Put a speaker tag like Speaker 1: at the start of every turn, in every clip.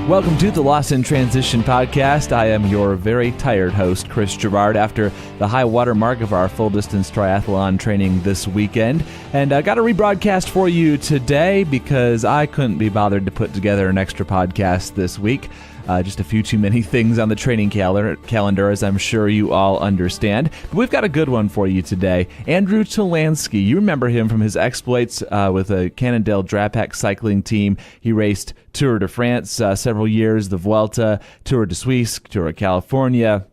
Speaker 1: Welcome to the Lost in Transition podcast. I am your very tired host, Chris Gerard, after the high water mark of our full-distance triathlon training this weekend. And I got a rebroadcast for you today because I couldn't be bothered to put together an extra podcast this week. Just a few too many things on the training calendar, as I'm sure you all understand. But we've got a good one for you today. Andrew Talansky, you remember him from his exploits with a Cannondale-Drapac cycling team. He raced Tour de France several years, the Vuelta, Tour de Suisse, Tour of California.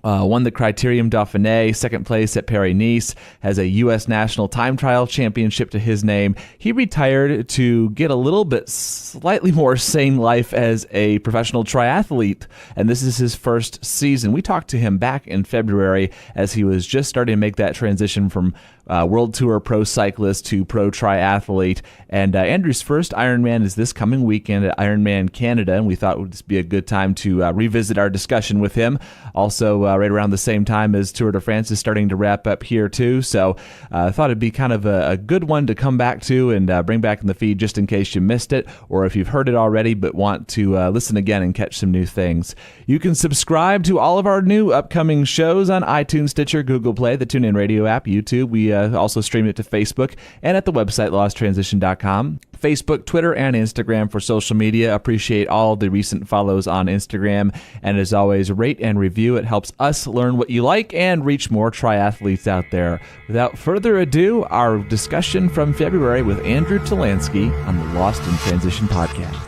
Speaker 1: Won the Criterium Dauhpine, second place at Paris-Nice, has a U.S. National Time Trial Championship to his name. He retired to get a little bit slightly more sane life as a professional triathlete, and this is his first season. We talked to him back in February as he was just starting to make that transition from World Tour Pro Cyclist to Pro Triathlete. And Andrew's first Ironman is this coming weekend at IMCanada, and we thought it would just be a good time to revisit our discussion with him. Also, right around the same time as Tour de France is starting to wrap up here too. So I thought it'd be kind of a good one to come back to and bring back in the feed just in case you missed it, or if you've heard it already but want to listen again and catch some new things. You can subscribe to all of our new upcoming shows on iTunes, Stitcher, Google Play, the TuneIn Radio app, YouTube. We also stream it to Facebook and at the website losttransition.com. Facebook, Twitter, and Instagram for social media. Appreciate all the recent follows on Instagram. And as always, rate and review. It helps us learn what you like and reach more triathletes out there. Without further ado, our discussion from February with Andrew Talansky on the Lost in Transition podcast.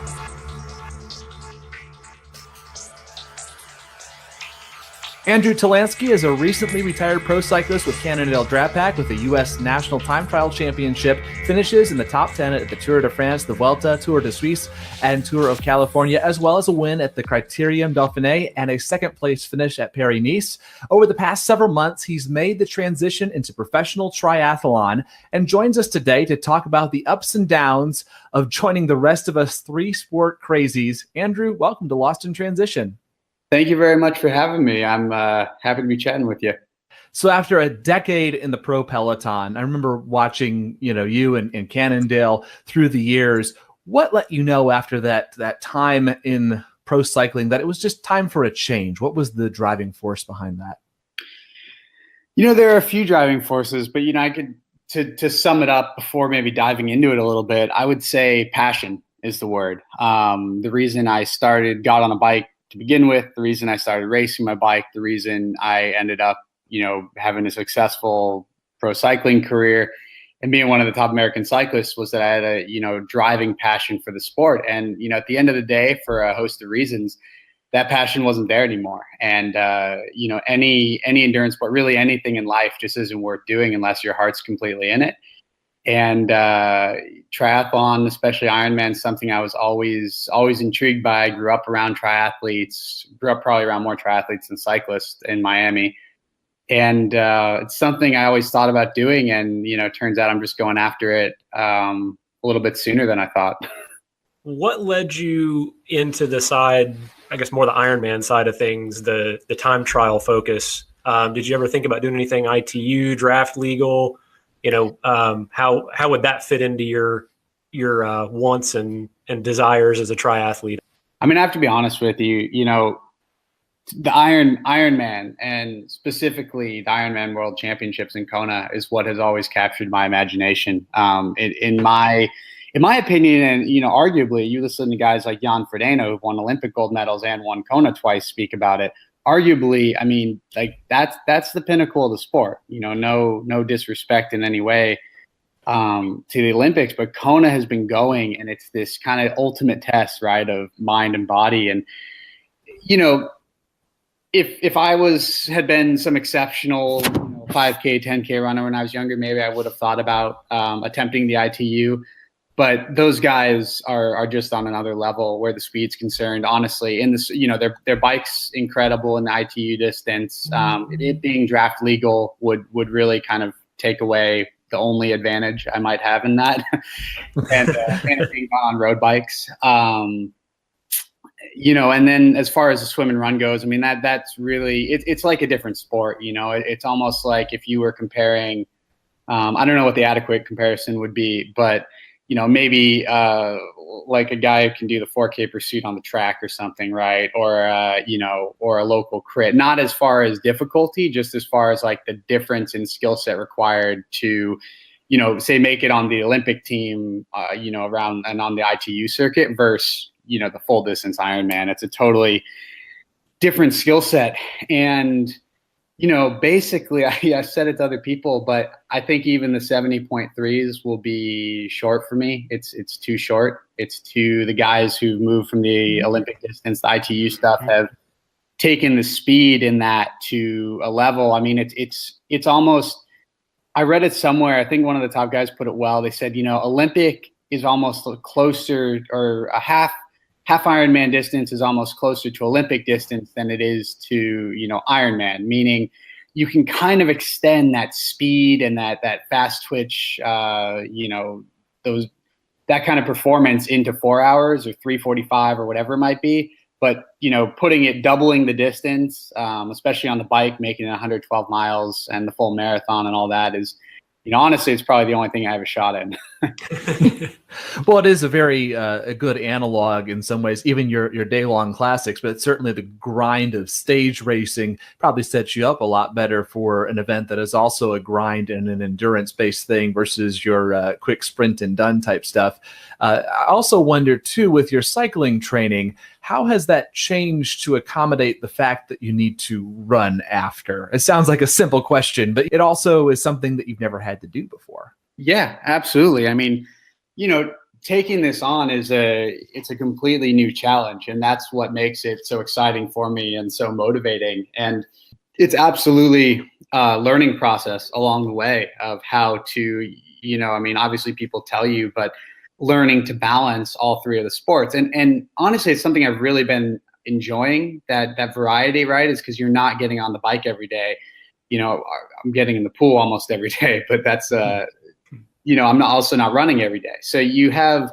Speaker 1: Andrew Talansky is a recently retired pro cyclist with Cannondale-Drapac with a U.S. National Time Trial Championship, finishes in the top 10 at the Tour de France, the Vuelta, Tour de Suisse, and Tour of California, as well as a win at the Criterium Dauhpine and a second-place finish at Paris-Nice. Over the past several months, he's made the transition into professional triathlon and joins us today to talk about the ups and downs of joining the rest of us three-sport crazies. Andrew, welcome to Lost in Transition.
Speaker 2: Thank you very much for having me. I'm happy to be chatting with you.
Speaker 1: So after a decade in the pro peloton, I remember watching, you and Cannondale through the years. What let you know after that time in pro cycling that it was just time for a change? What was the driving force behind that?
Speaker 2: There are a few driving forces, but I could to sum it up before maybe diving into it a little bit, I would say passion is the word. The reason I got on a bike to begin with, the reason I started racing my bike, the reason I ended up, having a successful pro cycling career and being one of the top American cyclists was that I had a, driving passion for the sport. And, at the end of the day, for a host of reasons, that passion wasn't there anymore. And, any endurance sport, really anything in life just isn't worth doing unless your heart's completely in it. And triathlon, especially Ironman, is something I was always intrigued by. I grew up around triathletes, probably around more triathletes than cyclists in Miami. And it's something I always thought about doing. And, it turns out I'm just going after it a little bit sooner than I thought.
Speaker 3: What led you into the side, I guess more the Ironman side of things, the time trial focus? Did you ever think about doing anything ITU, draft legal? How would that fit into your wants and desires as a triathlete?
Speaker 2: I mean, I have to be honest with you, the Ironman and specifically the Ironman World Championships in Kona is what has always captured my imagination. In my opinion, and arguably, you listen to guys like Jan Frodeno who've won Olympic gold medals and won Kona twice speak about it. Arguably, I mean, like that's the pinnacle of the sport. No disrespect in any way to the Olympics, but Kona has been going, and it's this kind of ultimate test, right, of mind and body. And if I had been some exceptional 5K, 10K runner when I was younger, maybe I would have thought about attempting the ITU. But those guys are just on another level where the speed's concerned. Honestly, in this, their bike's incredible in the ITU distance. It being draft legal would really kind of take away the only advantage I might have in that, and it being on road bikes. And then as far as the swim and run goes, I mean that's really it's like a different sport. It's almost like if you were comparing. I don't know what the adequate comparison would be, but maybe like a guy who can do the 4K pursuit on the track or something, right? Or or a local crit. Not as far as difficulty, just as far as like the difference in skill set required to, say make it on the Olympic team, around and on the ITU circuit versus, the full distance Ironman. It's a totally different skill set. And basically, I said it to other people, but I think even the 70.3s will be short for me. It's too short. It's the guys who moved from the Olympic distance, the ITU stuff, have taken the speed in that to a level. I mean, it's almost, I read it somewhere. I think one of the top guys put it well. They said, Olympic is almost closer, or a half Ironman distance is almost closer to Olympic distance than it is to, Ironman, meaning you can kind of extend that speed and that fast twitch, that kind of performance into 4 hours or 3:45 or whatever it might be. But, doubling the distance, especially on the bike, making it 112 miles and the full marathon and all that is, honestly, it's probably the only thing I have a shot in.
Speaker 1: Well, it is a very a good analog in some ways, even your day-long classics, but certainly the grind of stage racing probably sets you up a lot better for an event that is also a grind and an endurance-based thing versus your quick sprint and done type stuff. I also wonder, too, with your cycling training, how has that changed to accommodate the fact that you need to run after? It sounds like a simple question, but it also is something that you've never had to do before.
Speaker 2: Yeah, absolutely. I mean, taking this on it's a completely new challenge, and that's what makes it so exciting for me and so motivating. And it's absolutely a learning process along the way of how to, obviously people tell you, but learning to balance all three of the sports. And honestly, it's something I've really been enjoying, that variety, right? Is because you're not getting on the bike every day. I'm getting in the pool almost every day, but that's, I'm also not running every day. So you have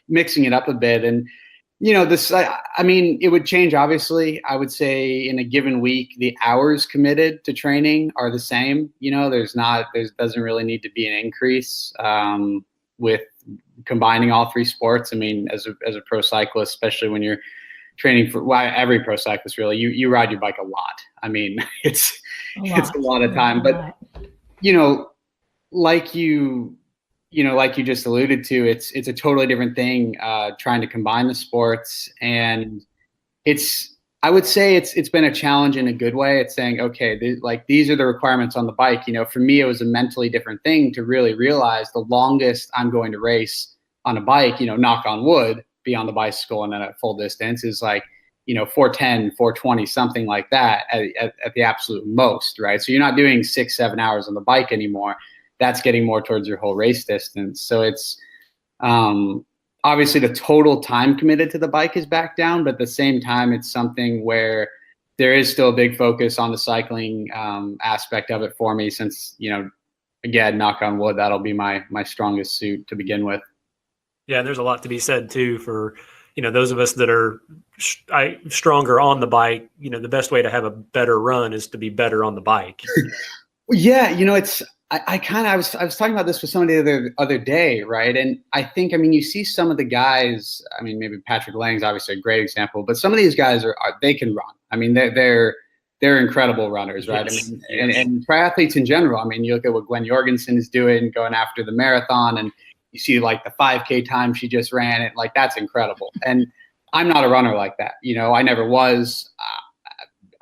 Speaker 2: mixing it up a bit. And, it would change, obviously. I would say in a given week, the hours committed to training are the same. There doesn't really need to be an increase with combining all three sports. I mean, as a pro cyclist, especially when you're training for, every pro cyclist really, you ride your bike a lot. I mean, it's a lot of time, but like you just alluded to, it's a totally different thing, trying to combine the sports. And I would say it's been a challenge in a good way. It's saying, okay, these are the requirements on the bike. For me, it was a mentally different thing to really realize the longest I'm going to race on a bike, knock on wood, be on the bicycle and then at full distance is 410, 420, something like that at the absolute most, right? So you're not doing 6-7 hours on the bike anymore. That's getting more towards your whole race distance. So it's obviously the total time committed to the bike is back down, but at the same time, it's something where there is still a big focus on the cycling aspect of it for me, since, again, knock on wood, that'll be my strongest suit to begin with.
Speaker 3: Yeah, there's a lot to be said too for, those of us that are stronger on the bike. The best way to have a better run is to be better on the bike.
Speaker 2: Yeah, I was talking about this with somebody the other day, right? And I think, you see some of the guys, maybe Patrick Lang's obviously a great example, but some of these guys they can run. They're incredible runners, right?
Speaker 3: Yes.
Speaker 2: And triathletes in general. You look at what Gwen Jorgensen is doing, going after the marathon, and you see the 5K time she just ran it, that's incredible. And I'm not a runner like that. I never was.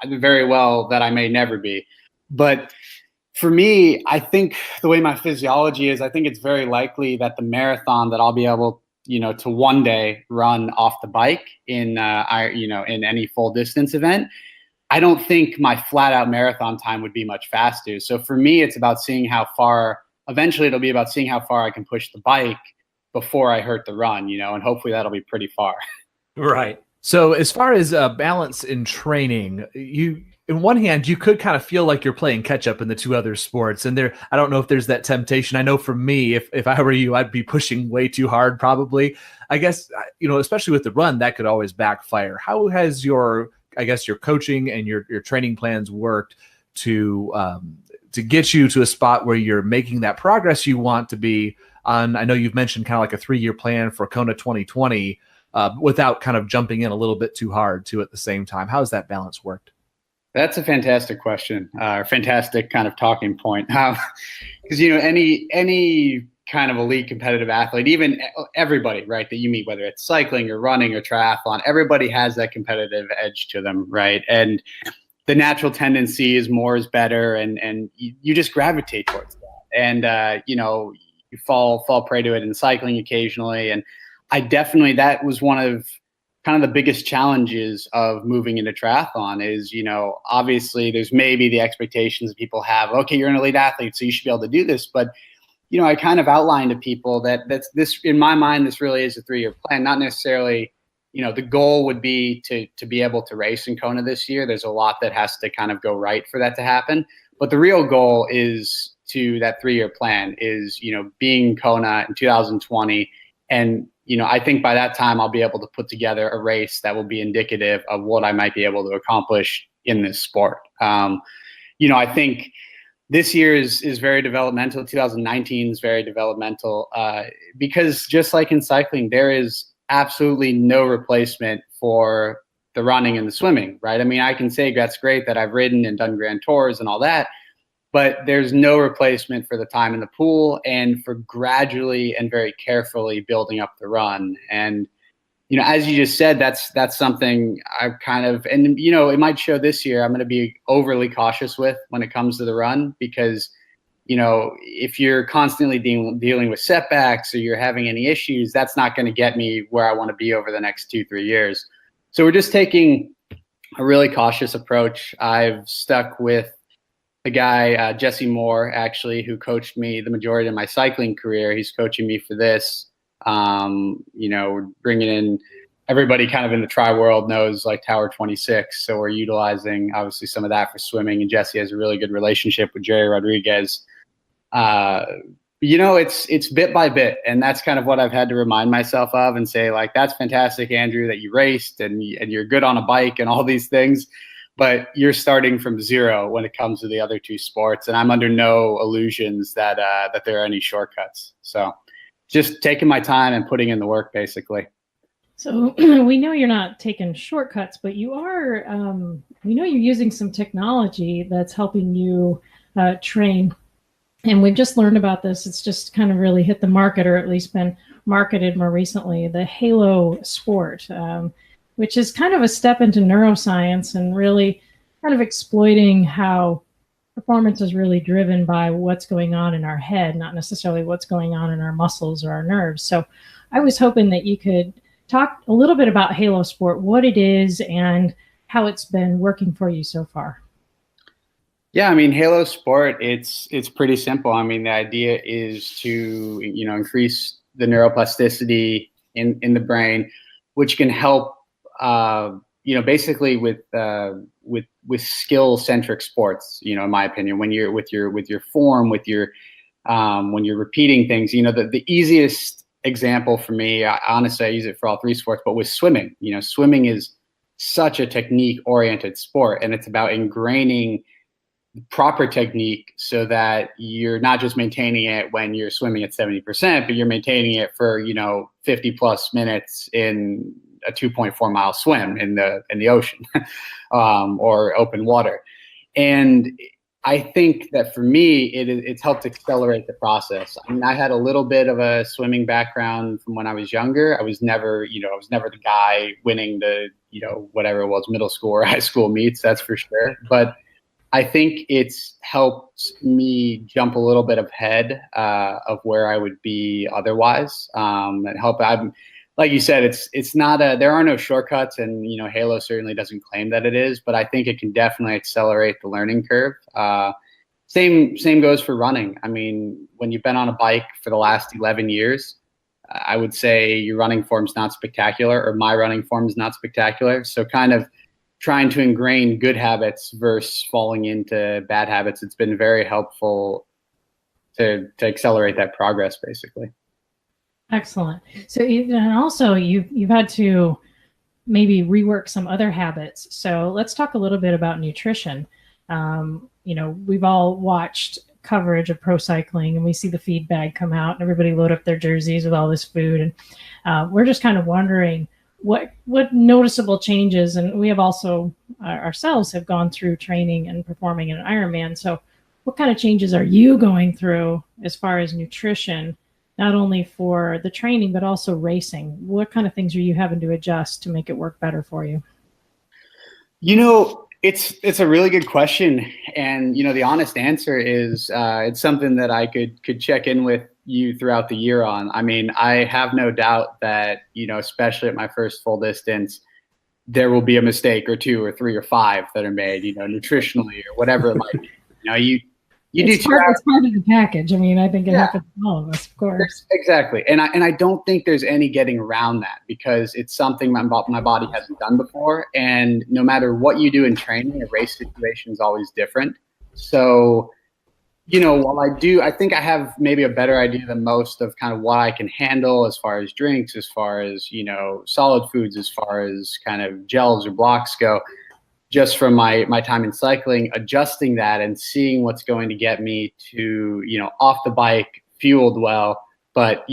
Speaker 2: Very well that I may never be. But for me, I think the way my physiology is, I think it's very likely that the marathon that I'll be able, to one day run off the bike in any full distance event, I don't think my flat out marathon time would be much faster. So for me, it's about seeing how far. Eventually, it'll be about seeing how far I can push the bike before I hurt the run, and hopefully that'll be pretty far.
Speaker 3: Right.
Speaker 1: So as far as balance in training, in one hand, you could kind of feel like you're playing catch up in the two other sports. And I don't know if there's that temptation. I know for me, if I were you, I'd be pushing way too hard, probably. I guess, especially with the run, that could always backfire. How has your coaching and your training plans worked to get you to a spot where you're making that progress you want to be, on, I know you've mentioned kind of like a 3-year plan for Kona 2020, without kind of jumping in a little bit too hard too at the same time? How has that balance worked?
Speaker 2: That's a fantastic question, fantastic kind of talking point. Because, any kind of elite competitive athlete, even everybody, right, that you meet, whether it's cycling or running or triathlon, everybody has that competitive edge to them, right? And the natural tendency is more is better, and you just gravitate towards that. And, you fall prey to it in cycling occasionally. And that was one of kind of the biggest challenges of moving into triathlon is, obviously there's maybe the expectations that people have, okay, you're an elite athlete, so you should be able to do this. But, I kind of outlined to people that's this, in my mind, this really is a 3-year plan, not necessarily, the goal would be to be able to race in Kona this year. There's a lot that has to kind of go right for that to happen. But the real goal is that 3-year plan is, being Kona in 2020. And, I think by that time I'll be able to put together a race that will be indicative of what I might be able to accomplish in this sport. I think this year is very developmental. 2019 is very developmental because just like in cycling, there is absolutely no replacement for the running and the swimming, right? I mean, I can say that's great that I've ridden and done Grand Tours and all that, but there's no replacement for the time in the pool and for gradually and very carefully building up the run. And, as you just said, that's something I've kind of, and, it might show this year, I'm going to be overly cautious with when it comes to the run because, if you're constantly dealing with setbacks or you're having any issues, that's not going to get me where I want to be over the next 2-3 years. So we're just taking a really cautious approach. I've stuck with the guy, Jesse Moore, actually, who coached me the majority of my cycling career. He's coaching me for this. We're bringing in everybody kind of in the tri world knows like Tower 26. So we're utilizing obviously some of that for swimming. And Jesse has a really good relationship with Jerry Rodriguez. It's bit by bit. And that's kind of what I've had to remind myself of and say, like, that's fantastic, Andrew, that you raced and you're good on a bike and all these things. But you're starting from zero when it comes to the other two sports. And I'm under no illusions that there are any shortcuts. So just taking my time and putting in the work, basically.
Speaker 4: So we know you're not taking shortcuts, but you are, we know you're using some technology that's helping you train. And we've just learned about this. It's just kind of really hit the market, or at least been marketed more recently, the Halo Sport, which is kind of a step into neuroscience and really kind of exploiting how performance is really driven by what's going on in our head, not necessarily what's going on in our muscles or our nerves. So I was hoping that you could talk a little bit about Halo Sport, what it is and how it's been working for you so far.
Speaker 2: Yeah, I mean, Halo Sport, it's pretty simple. I mean, the idea is to, increase the neuroplasticity in the brain, which can help basically with skill-centric sports, in my opinion, when you're with your form, when you're repeating things, the easiest example for me, honestly, I use it for all 3 sports, but with swimming, swimming is such a technique-oriented sport, and it's about ingraining proper technique so that you're not just maintaining it when you're swimming at 70%, but you're maintaining it for, 50 plus minutes in a 2.4 mile swim in the ocean or open water. And I think that for me, it's helped accelerate the process. I mean, I had a little bit of a swimming background from when I was younger. I was never the guy winning the, whatever it was, middle school or high school meets, that's for sure. But I think it's helped me jump a little bit ahead of where I would be otherwise. And help. Like you said, it's not there are no shortcuts, and Halo certainly doesn't claim that it is. But I think it can definitely accelerate the learning curve. Same goes for running. I mean, when you've been on a bike for the last 11 years, I would say your running form's not spectacular, or my running form is not spectacular. So kind of trying to ingrain good habits versus falling into bad habits, it's been very helpful to accelerate that progress, basically.
Speaker 4: Excellent. So, and also you've had to maybe rework some other habits. So let's talk a little bit about nutrition. We've all watched coverage of pro cycling, and we see the feed bag come out and everybody load up their jerseys with all this food. And we're just kind of wondering what noticeable changes. And we have also ourselves have gone through training and performing in an Ironman. So what kind of changes are you going through as far as nutrition, not only for the training, but also racing? What kind of things are you having to adjust to make it work better for you?
Speaker 2: It's a really good question. And, the honest answer is it's something that I could check in with you throughout the year on. I mean, I have no doubt that, especially at my first full distance, there will be a mistake or two or three or five that are made, nutritionally or whatever it might be. It's part
Speaker 4: of the package. I mean, I think it happens to all of us, of course.
Speaker 2: Exactly. And I don't think there's any getting around that, because it's something my body hasn't done before. And no matter what you do in training, a race situation is always different. So, while I think I have maybe a better idea than most of kind of what I can handle as far as drinks, as far as, solid foods, as far as kind of gels or blocks go, just from my time in cycling, adjusting that and seeing what's going to get me to, off the bike, fueled well, but,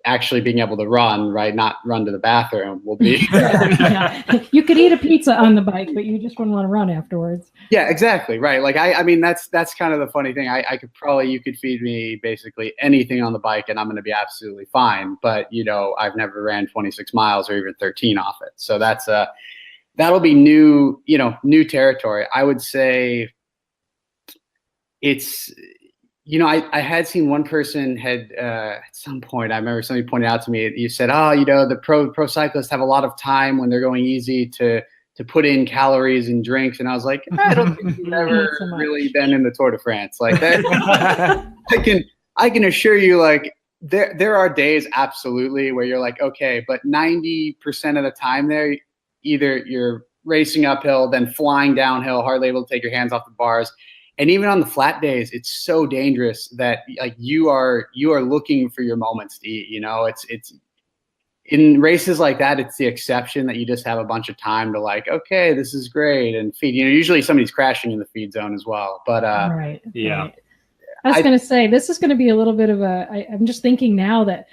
Speaker 2: actually being able to run, right? Not run to the bathroom will be.
Speaker 4: Yeah. You could eat a pizza on the bike, but you just wouldn't want to run afterwards.
Speaker 2: Yeah, exactly. Right. Like, I mean, that's kind of the funny thing. You could feed me basically anything on the bike and I'm going to be absolutely fine. But, I've never ran 26 miles or even 13 off it. So that'll be new territory. I would say it's, I had seen one person had at some point, I remember somebody pointed out to me, you said, the pro cyclists have a lot of time when they're going easy to put in calories and drinks. And I was like, I don't think you've ever really been in the Tour de France like that. I can assure you, like, there are days absolutely where you're like, okay, but 90% of the time there, either you're racing uphill, then flying downhill, hardly able to take your hands off the bars. And even on the flat days, it's so dangerous that like you are looking for your moments to eat. It's in races like that, it's the exception that you just have a bunch of time to like, okay, this is great, and feed. Usually somebody's crashing in the feed zone as well. But
Speaker 4: right.
Speaker 3: Yeah.
Speaker 4: Right. I was going to say, this is going to be a little bit of I'm just thinking now that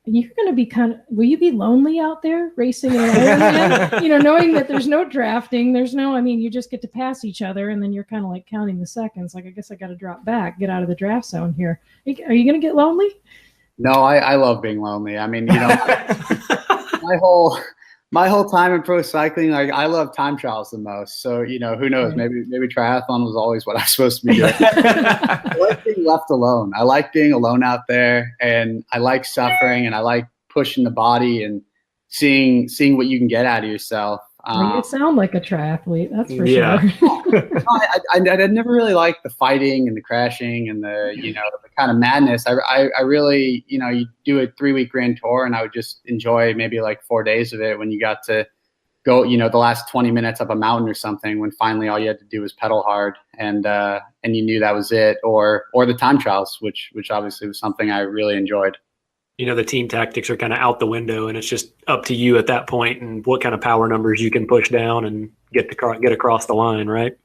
Speaker 4: you're going to be will you be lonely out there racing in an Ironman? Knowing that there's no drafting, you just get to pass each other, and then you're kind of like counting the seconds. Like, I guess I got to drop back, get out of the draft zone here. Are you going to get lonely?
Speaker 2: No, I love being lonely. I mean, my whole time in pro cycling, like, I love time trials the most. So, who knows?
Speaker 4: Right.
Speaker 2: Maybe triathlon was always what I was supposed to be doing. I like being left alone. I like being alone out there, and I like suffering, and I like pushing the body and seeing what you can get out of yourself.
Speaker 4: You sound like a triathlete, that's for
Speaker 2: sure. I never really liked the fighting and the crashing and the the kind of madness. I really, you do a 3-week Grand Tour, and I would just enjoy maybe like 4 days of it when you got to go, the last 20 minutes up a mountain or something, when finally all you had to do was pedal hard, and you knew that was it, or the time trials, which obviously was something I really enjoyed.
Speaker 3: The team tactics are kind of out the window, and it's just up to you at that point and what kind of power numbers you can push down and get across the line, right?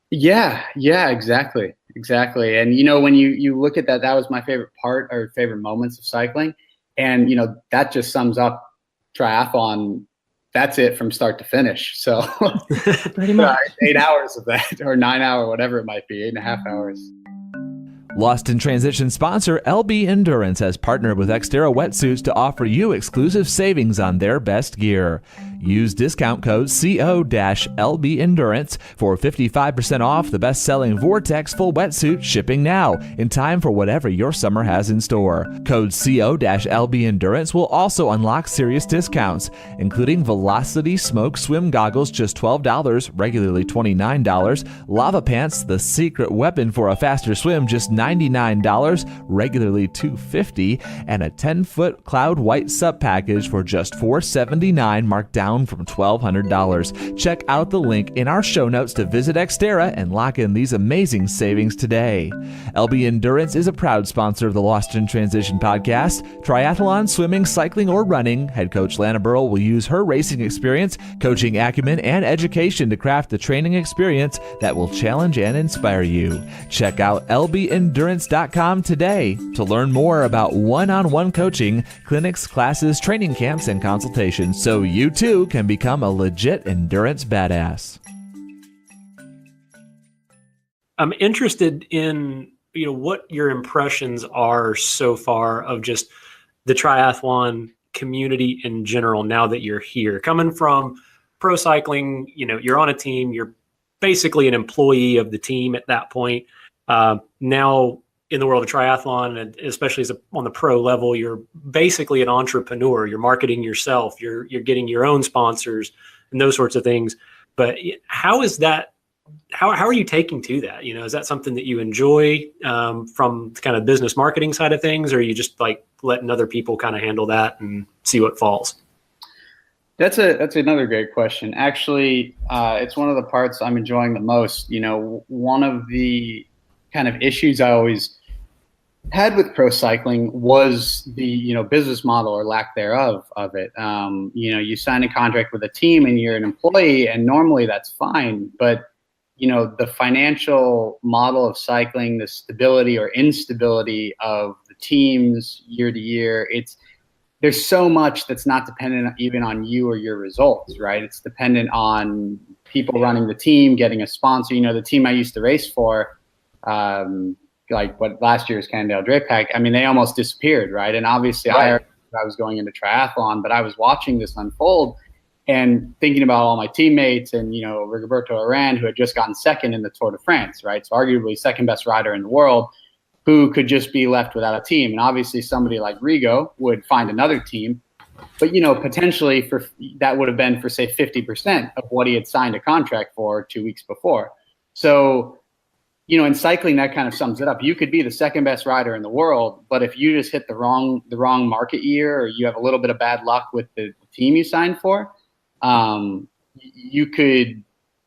Speaker 2: Yeah, exactly. And, when you look at that was my favorite part or favorite moments of cycling. And, that just sums up triathlon. That's it from start to finish. So
Speaker 4: pretty much
Speaker 2: 8 hours of that, or 9 hour, whatever it might be, 8.5 hours.
Speaker 1: Lost in Transition sponsor LB Endurance has partnered with Xterra Wetsuits to offer you exclusive savings on their best gear. Use discount code CO-LB Endurance for 55% off the best-selling Vortex full wetsuit, shipping now in time for whatever your summer has in store. Code CO-LB Endurance will also unlock serious discounts, including Velocity Smoke Swim Goggles, just $12, regularly $29, Lava Pants, the secret weapon for a faster swim, just $99, regularly $250, and a 10-foot Cloud White sub package for just $479, marked down down from $1,200. Check out the link in our show notes to visit Xterra and lock in these amazing savings today. LB Endurance is a proud sponsor of the Lost in Transition podcast. Triathlon, swimming, cycling, or running, head coach Lana Burrell will use her racing experience, coaching acumen, and education to craft the training experience that will challenge and inspire you. Check out lbendurance.com today to learn more about one-on-one coaching, clinics, classes, training camps, and consultations so you too can become a legit endurance badass.
Speaker 3: I'm interested in, what your impressions are so far of just the triathlon community in general now that you're here. Coming from pro cycling, you're on a team, you're basically an employee of the team at that point. Now in the world of triathlon, and especially on the pro level, you're basically an entrepreneur. You're marketing yourself. You're getting your own sponsors and those sorts of things. But how is that? How are you taking to that? Is that something that you enjoy from the kind of business marketing side of things, or are you just like letting other people kind of handle that and see what falls?
Speaker 2: That's another great question. Actually, it's one of the parts I'm enjoying the most. One of the kind of issues I always had with pro cycling was the business model or lack thereof of it. You sign a contract with a team and you're an employee, and normally that's fine, but the financial model of cycling, the stability or instability of the teams year to year, there's so much that's not dependent even on you or your results, right? It's dependent on people running the team, getting a sponsor. The team I used to race for, like what last year's Cannondale-Drapac, they almost disappeared, right? And obviously right. I was going into triathlon, but I was watching this unfold and thinking about all my teammates and, Rigoberto Urán, who had just gotten second in the Tour de France, right? So arguably second best rider in the world, who could just be left without a team. And obviously somebody like Rigo would find another team, but, potentially that would have been for say 50% of what he had signed a contract for 2 weeks before. So, in cycling, that kind of sums it up. You could be the second best rider in the world, but if you just hit the wrong market year, or you have a little bit of bad luck with the team you signed for,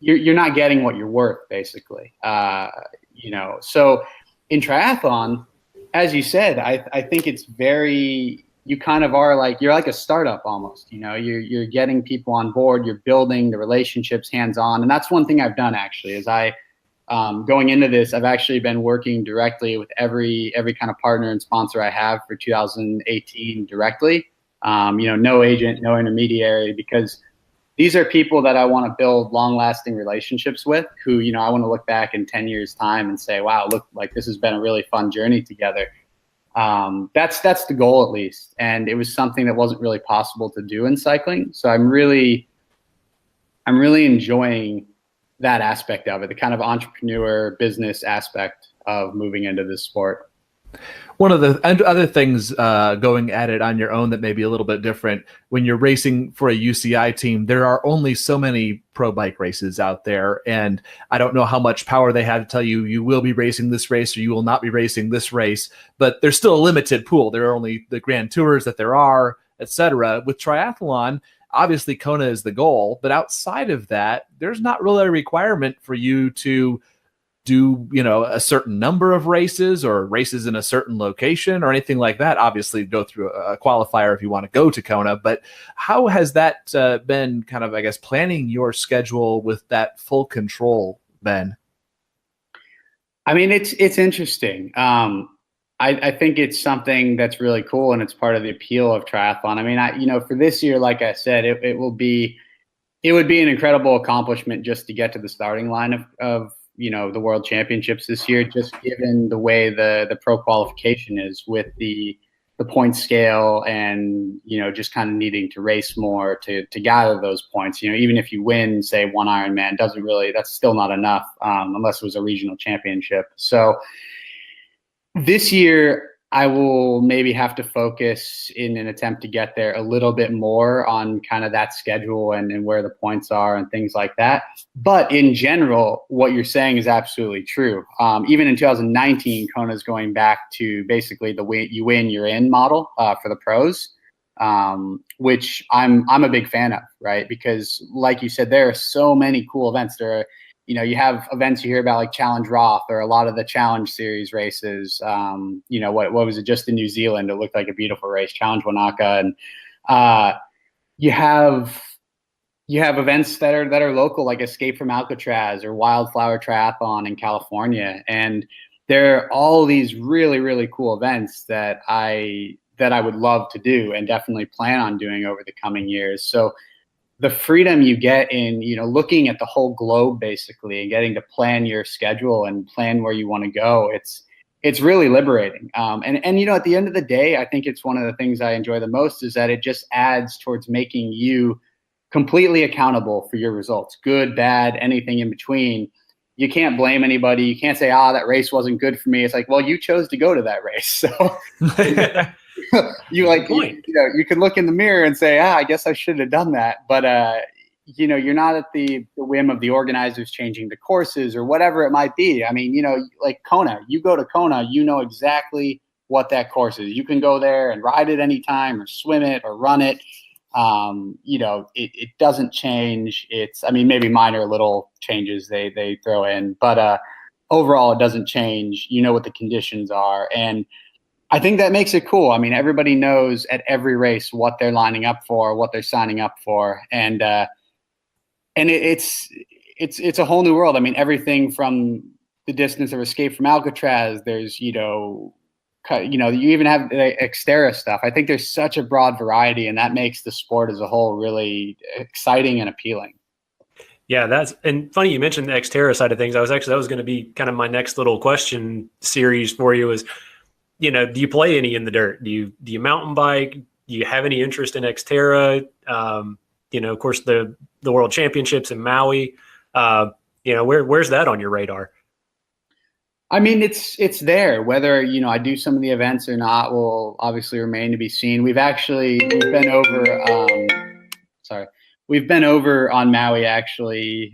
Speaker 2: you're not getting what you're worth, basically. So in triathlon, as you said, I think it's you kind of are like, you're like a startup almost, you're getting people on board, you're building the relationships hands-on. And that's one thing I've done actually, is going into this, I've actually been working directly with every kind of partner and sponsor I have for 2018 directly. No agent, no intermediary, because these are people that I want to build long-lasting relationships with, who, I want to look back in 10 years' time and say, wow, look, like this has been a really fun journey together. That's the goal, at least. And it was something that wasn't really possible to do in cycling. So I'm really enjoying that aspect of it, the kind of entrepreneur business aspect of moving into this sport.
Speaker 1: One of the other things going at it on your own that may be a little bit different, when you're racing for a UCI team, there are only so many pro bike races out there. And I don't know how much power they have to tell you, you will be racing this race or you will not be racing this race, but there's still a limited pool. There are only the Grand Tours that there are, etc. With triathlon, obviously Kona is the goal, but outside of that, there's not really a requirement for you to do, a certain number of races or races in a certain location or anything like that. Obviously go through a qualifier if you want to go to Kona, but how has that been kind of, I guess, planning your schedule with that full control, Ben?
Speaker 2: It's interesting. I think it's something that's really cool, and it's part of the appeal of triathlon. For this year, like I said, it would be an incredible accomplishment just to get to the starting line of the World Championships this year, just given the way the pro qualification is with the point scale and, just kind of needing to race more to gather those points. Even if you win, say, one Ironman, that's still not enough unless it was a regional championship. So this year, I will maybe have to focus in an attempt to get there a little bit more on kind of that schedule and where the points are and things like that. But in general, what you're saying is absolutely true. Even in 2019, Kona is going back to basically the way you win, you're in model for the pros. which I'm a big fan of, right? Because like you said, there are so many cool events. There are, you have events you hear about like Challenge Roth or a lot of the Challenge Series races. What was it just in New Zealand? It looked like a beautiful race, Challenge Wanaka. And you have events that are local, like Escape from Alcatraz or Wildflower Triathlon in California. And there are all these really, really cool events that I would love to do and definitely plan on doing over the coming years. So the freedom you get in, looking at the whole globe basically and getting to plan your schedule and plan where you want to go, it's really liberating. And at the end of the day, I think it's one of the things I enjoy the most is that it just adds towards making you completely accountable for your results, good, bad, anything in between. You can't blame anybody. You can't say, that race wasn't good for me. It's like, well, you chose to go to that race. So you can look in the mirror and say, I guess I should have done that. But, you're not at the whim of the organizers changing the courses or whatever it might be. I mean, like Kona, you go to Kona, you know exactly what that course is. You can go there and ride it anytime or swim it or run it. It doesn't change. Maybe minor little changes they throw in, but overall it doesn't change. You know what the conditions are. And I think that makes it cool. I mean, everybody knows at every race what they're lining up for, what they're signing up for. And it's a whole new world. I mean, everything from the distance of Escape from Alcatraz, there's, you even have the Xterra stuff. I think there's such a broad variety, and that makes the sport as a whole really exciting and appealing.
Speaker 3: Yeah, and funny you mentioned the Xterra side of things. That was going to be kind of my next little question series for you is, do you play any in the dirt? Do you mountain bike? Do you have any interest in Xterra? Of course, the World Championships in Maui. Where's that on your radar?
Speaker 2: I mean, it's there. Whether, I do some of the events or not will obviously remain to be seen. We've been over on Maui actually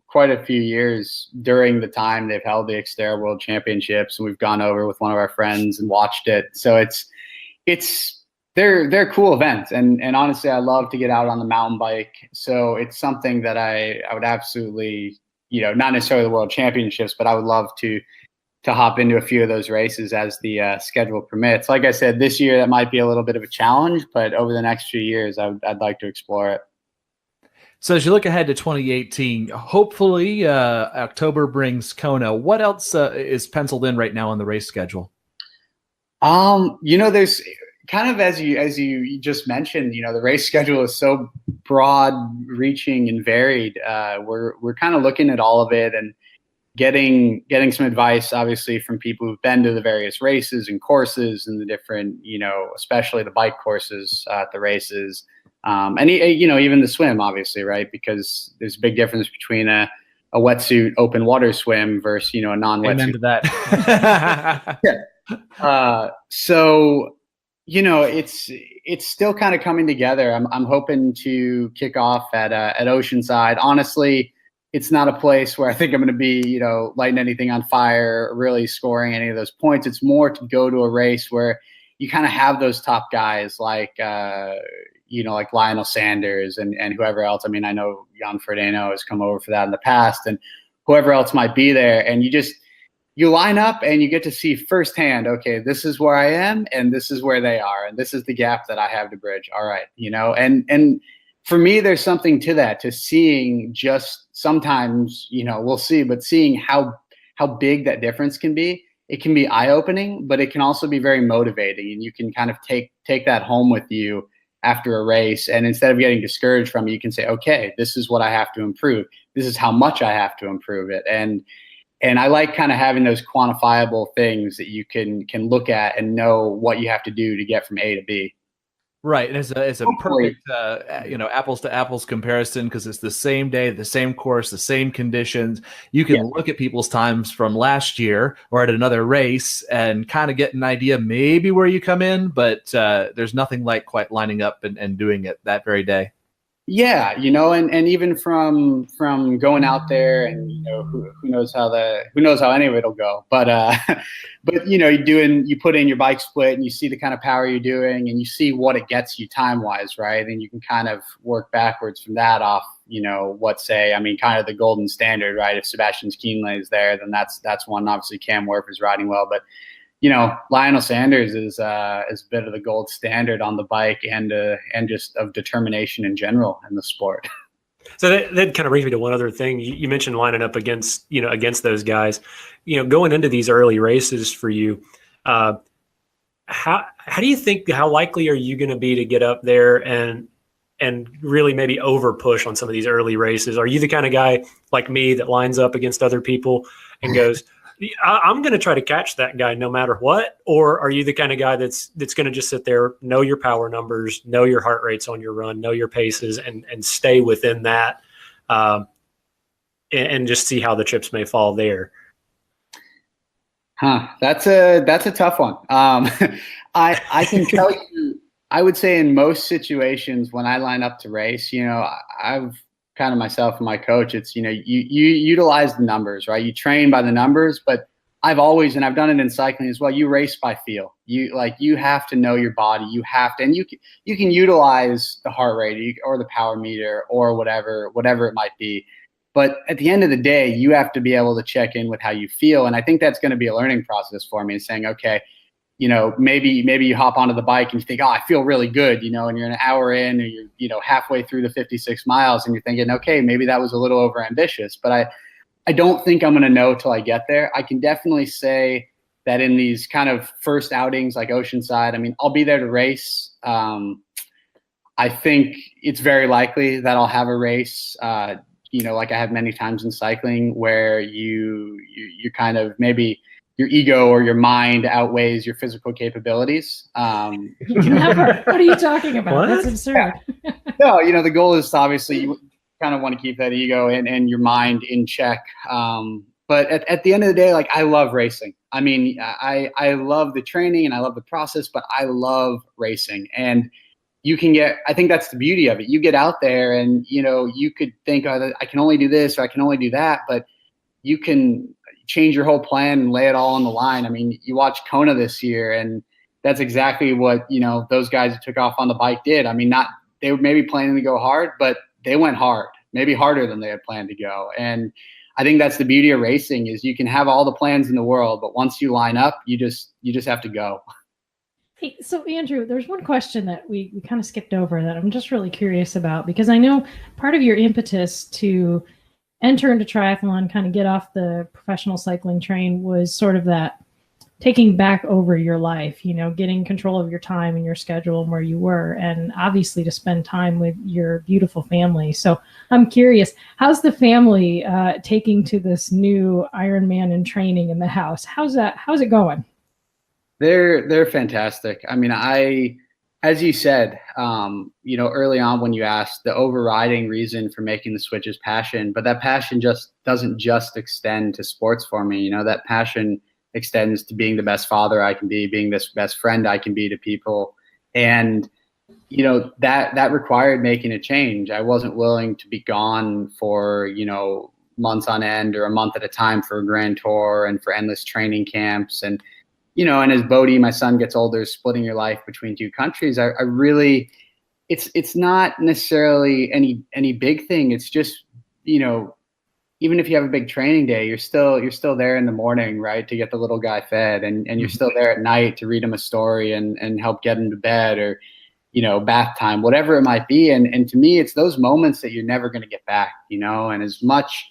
Speaker 2: quite a few years during the time they've held the Xterra World Championships, and we've gone over with one of our friends and watched it. So they're cool events, and honestly, I love to get out on the mountain bike. So it's something that I would absolutely, not necessarily the World Championships, but I would love to hop into a few of those races as the schedule permits. Like I said, this year that might be a little bit of a challenge, but over the next few years, I'd like to explore it.
Speaker 1: So as you look ahead to 2018, hopefully October brings Kona. What else is penciled in right now on the race schedule?
Speaker 2: There's kind of, as you just mentioned, the race schedule is so broad reaching and varied. We're kind of looking at all of it and getting some advice, obviously, from people who've been to the various races and courses and the different, especially the bike courses at the races. And even the swim, obviously, right? Because there's a big difference between a wetsuit open water swim versus, a non-wetsuit.
Speaker 1: Amen to that.
Speaker 2: Yeah. So, it's still kind of coming together. I'm hoping to kick off at Oceanside. Honestly, it's not a place where I think I'm going to be, lighting anything on fire, or really scoring any of those points. It's more to go to a race where you kind of have those top guys like Lionel Sanders and whoever else. I mean, I know Jan Frodeno has come over for that in the past, and whoever else might be there. And you line up and you get to see firsthand, okay, this is where I am and this is where they are. And this is the gap that I have to bridge. All right. And for me, there's something to that, to seeing just sometimes, we'll see, but seeing how big that difference can be. It can be eye-opening, but it can also be very motivating. And you can kind of take that home with you after a race. And instead of getting discouraged from it, you can say, okay, this is what I have to improve. This is how much I have to improve it. And I like kind of having those quantifiable things that you can look at and know what you have to do to get from A to B.
Speaker 1: Right, and it's a perfect apples to apples comparison because it's the same day, the same course, the same conditions. You can look at people's times from last year or at another race and kind of get an idea maybe where you come in, but there's nothing like quite lining up and doing it that very day.
Speaker 2: Yeah, and even from going out there, and who knows how any of it'll go, but but you put in your bike split and you see the kind of power you're doing and you see what it gets you time wise, right? And you can kind of work backwards from that off, kind of the golden standard, right? If Sebastian Kienle is there, then that's one. Obviously Cam Wurf is riding well, but Lionel Sanders is a bit of the gold standard on the bike and just of determination in general in the sport.
Speaker 3: So that kind of brings me to one other thing. You mentioned lining up against those guys, going into these early races for you. How do you think, how likely are you going to be to get up there and really maybe over push on some of these early races? Are you the kind of guy like me that lines up against other people and goes, I'm going to try to catch that guy no matter what? Or are you the kind of guy that's going to just sit there, know your power numbers, know your heart rates on your run, know your paces, and stay within that, and just see how the chips may fall there?
Speaker 2: That's a tough one. I can tell you, I would say in most situations when I line up to race, I've kind of myself and my coach, it's, you utilize the numbers, right? You train by the numbers, but I've always, and I've done it in cycling as well, you race by feel. You have to know your body. You have to, and you can utilize the heart rate or the power meter or whatever it might be. But at the end of the day, you have to be able to check in with how you feel. And I think that's going to be a learning process for me, saying, okay, maybe you hop onto the bike and you think, oh, I feel really good, and you're an hour in, or you're, halfway through the 56 miles and you're thinking, okay, maybe that was a little over ambitious, but I don't think I'm going to know till I get there. I can definitely say that in these kind of first outings, like Oceanside, I mean, I'll be there to race. I think it's very likely that I'll have a race, like I have many times in cycling, where you kind of maybe your ego or your mind outweighs your physical capabilities.
Speaker 4: Never. What are you talking about? What? That's absurd.
Speaker 2: No, the goal is obviously you kind of want to keep that ego and your mind in check. But at the end of the day, like, I love racing. I mean, I love the training and I love the process, but I love racing. And I think that's the beauty of it. You get out there and, you could think, oh, I can only do this or I can only do that, but you can change your whole plan and lay it all on the line. I mean, you watch Kona this year, and that's exactly what, those guys who took off on the bike did. I mean, they were maybe planning to go hard, but they went hard, maybe harder than they had planned to go. And I think that's the beauty of racing, is you can have all the plans in the world, but once you line up, you just have to go.
Speaker 4: Hey, so Andrew, there's one question that we kind of skipped over that I'm just really curious about, because I know part of your impetus to enter into triathlon, kind of get off the professional cycling train, was sort of that taking back over your life, getting control of your time and your schedule and where you were, and obviously to spend time with your beautiful family. So I'm curious, how's the family taking to this new Ironman and training in the house? How's it going?
Speaker 2: They're fantastic. I mean, as you said, early on when you asked, the overriding reason for making the switch is passion, but that passion doesn't just extend to sports for me. That passion extends to being the best father I can be, being this best friend I can be to people. And, that required making a change. I wasn't willing to be gone for, months on end or a month at a time for a grand tour and for endless training camps. And, and as Bodhi, my son, gets older, splitting your life between two countries, I really, it's not necessarily any big thing. It's just, even if you have a big training day, you're still there in the morning, right, to get the little guy fed, and you're still there at night to read him a story and help get him to bed, or, bath time, whatever it might be. And to me, it's those moments that you're never going to get back, and as much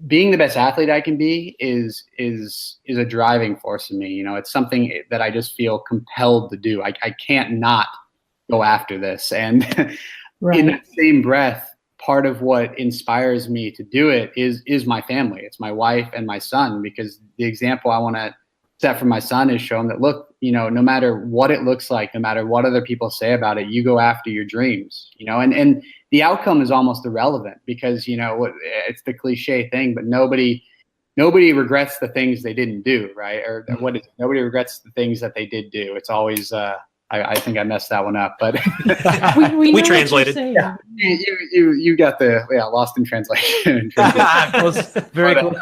Speaker 2: being the best athlete I can be is a driving force in me. It's something that I just feel compelled to do. I can't not go after this. And
Speaker 4: right.
Speaker 2: In that same breath, part of what inspires me to do it is my family. It's my wife and my son, because the example I want to set for my son is show him that, look, no matter what it looks like, no matter what other people say about it, you go after your dreams, and the outcome is almost irrelevant, because, it's the cliche thing, but nobody regrets the things they didn't do, right? Or nobody regrets the things that they did do. It's always, I think I messed that one up, but
Speaker 3: we translated.
Speaker 2: Yeah, you got the lost in translation.
Speaker 1: Very cool.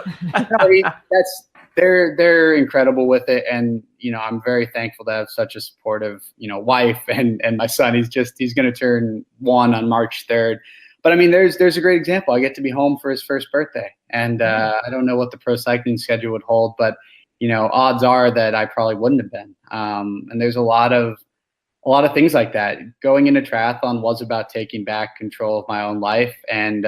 Speaker 2: They're incredible with it, and I'm very thankful to have such a supportive wife and my son. He's going to turn 1 on March 3rd. But I mean, there's a great example. I get to be home for his first birthday, and I don't know what the pro cycling schedule would hold, but odds are that I probably wouldn't have been. And there's a lot of things like that. Going into triathlon was about taking back control of my own life and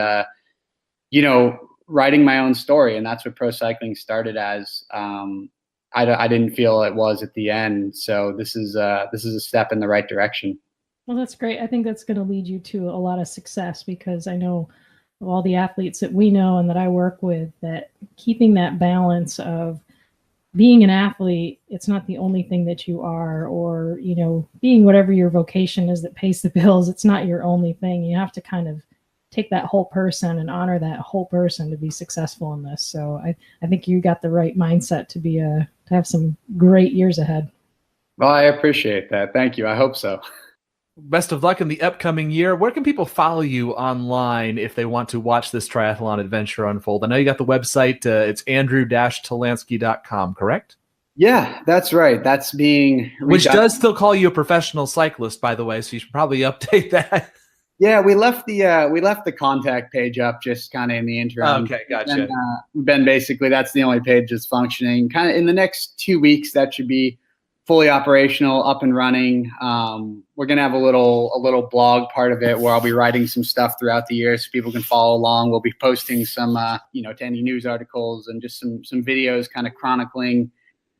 Speaker 2: writing my own story, and that's what pro cycling started as. I didn't feel it was at the end, so this is a step in the right direction.
Speaker 4: Well, that's great. I think that's going to lead you to a lot of success, because I know all the athletes that we know and that I work with, that keeping that balance of being an athlete, it's not the only thing that you are, or, being whatever your vocation is that pays the bills, it's not your only thing. You have to kind of take that whole person and honor that whole person to be successful in this. So I think you got the right mindset to have some great years ahead.
Speaker 2: Well, I appreciate that. Thank you. I hope so.
Speaker 1: Best of luck in the upcoming year. Where can people follow you online if they want to watch this triathlon adventure unfold? I know you got the website. It's Andrew-Talansky.com, correct?
Speaker 2: Yeah, that's right. That's being...
Speaker 1: Which does still call you a professional cyclist, by the way, so you should probably update that.
Speaker 2: Yeah, we left the contact page up just kind of in the interim.
Speaker 1: Okay, gotcha.
Speaker 2: And, Ben, basically, that's the only page that's functioning. Kind of in the next 2 weeks, that should be fully operational, up and running. We're gonna have a little blog part of it where I'll be writing some stuff throughout the year so people can follow along. We'll be posting some Tandy news articles and just some videos kind of chronicling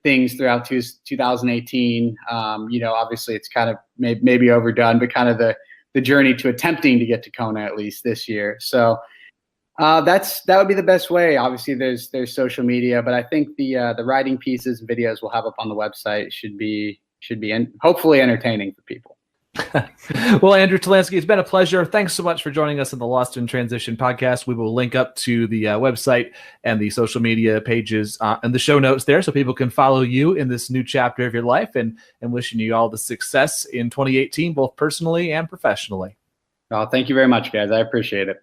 Speaker 2: things throughout 2018. Obviously it's kind of maybe overdone, but kind of the journey to attempting to get to Kona at least this year. So that would be the best way. Obviously, there's social media, but I think the writing pieces and videos we'll have up on the website should be hopefully entertaining for people.
Speaker 1: Well, Andrew Talansky, it's been a pleasure. Thanks so much for joining us on the Lost in Transition podcast. We will link up to the website and the social media pages and the show notes there so people can follow you in this new chapter of your life, and wishing you all the success in 2018, both personally and professionally.
Speaker 2: Oh, thank you very much, guys. I appreciate it.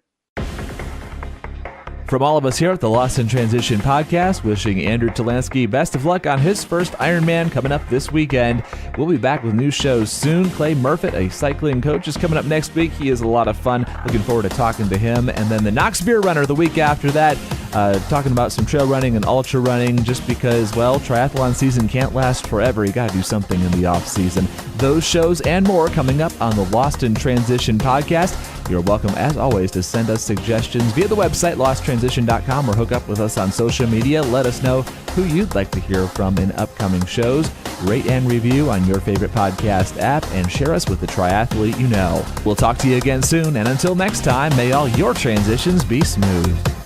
Speaker 1: From all of us here at the Lost in Transition podcast, wishing Andrew Talansky best of luck on his first Ironman coming up this weekend. We'll be back with new shows soon. Clay Murfitt, a cycling coach, is coming up next week. He is a lot of fun. Looking forward to talking to him. And then the Knox Beer Runner the week after that, talking about some trail running and ultra running, just because, well, triathlon season can't last forever. You got to do something in the off season. Those shows and more coming up on the Lost in Transition podcast. You're welcome, as always, to send us suggestions via the website, losttransition.com, or hook up with us on social media. Let us know who you'd like to hear from in upcoming shows. Rate and review on your favorite podcast app, and share us with the triathlete you know. We'll talk to you again soon, and until next time, may all your transitions be smooth.